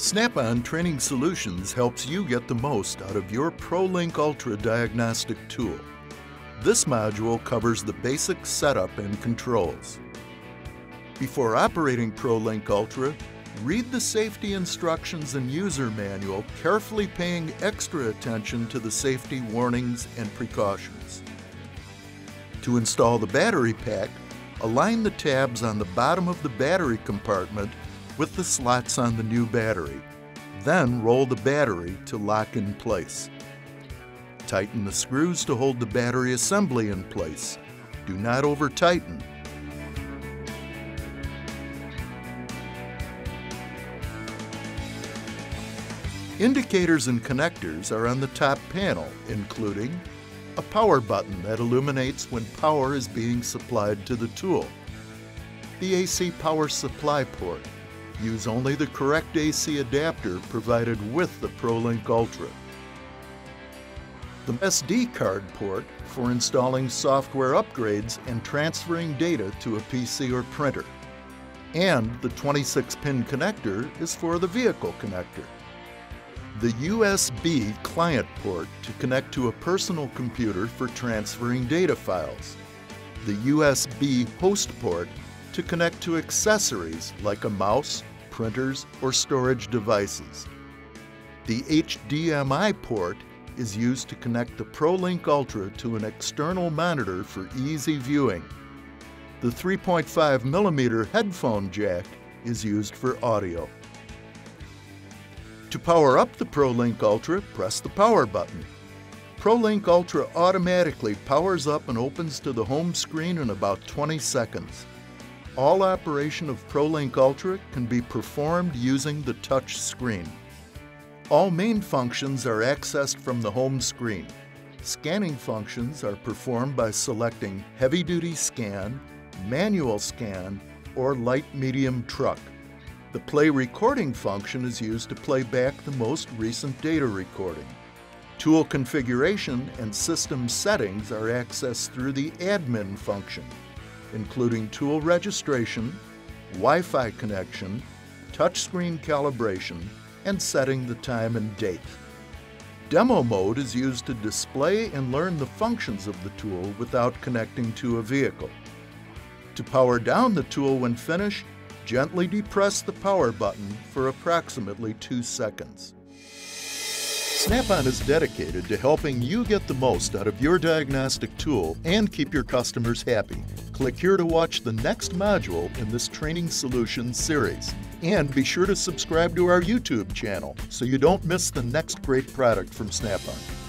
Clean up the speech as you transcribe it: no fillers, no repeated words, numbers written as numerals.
Snap-on Training Solutions helps you get the most out of your ProLink Ultra diagnostic tool. This module covers the basic setup and controls. Before operating ProLink Ultra, read the safety instructions and user manual, carefully paying extra attention to the safety warnings and precautions. To install the battery pack, align the tabs on the bottom of the battery compartment with the slots on the new battery. Then roll the battery to lock in place. Tighten the screws to hold the battery assembly in place. Do not over-tighten. Indicators and connectors are on the top panel, including a power button that illuminates when power is being supplied to the tool, the AC power supply port. Use only the correct AC adapter provided with the ProLink Ultra. The SD card port for installing software upgrades and transferring data to a PC or printer. And the 26-pin connector is for the vehicle connector. The USB client port to connect to a personal computer for transferring data files. The USB host port to connect to accessories like a mouse, printers, or storage devices. The HDMI port is used to connect the ProLink Ultra to an external monitor for easy viewing. The 3.5mm headphone jack is used for audio. To power up the ProLink Ultra, press the power button. ProLink Ultra automatically powers up and opens to the home screen in about 20 seconds. All operation of ProLink Ultra can be performed using the touch screen. All main functions are accessed from the home screen. Scanning functions are performed by selecting heavy-duty scan, manual scan, or light-medium truck. The play recording function is used to play back the most recent data recording. Tool configuration and system settings are accessed through the admin function, including tool registration, Wi-Fi connection, touchscreen calibration, and setting the time and date. Demo mode is used to display and learn the functions of the tool without connecting to a vehicle. To power down the tool when finished, gently depress the power button for approximately 2 seconds. Snap-on is dedicated to helping you get the most out of your diagnostic tool and keep your customers happy. Click here to watch the next module in this Training Solutions series. And be sure to subscribe to our YouTube channel so you don't miss the next great product from Snap-on.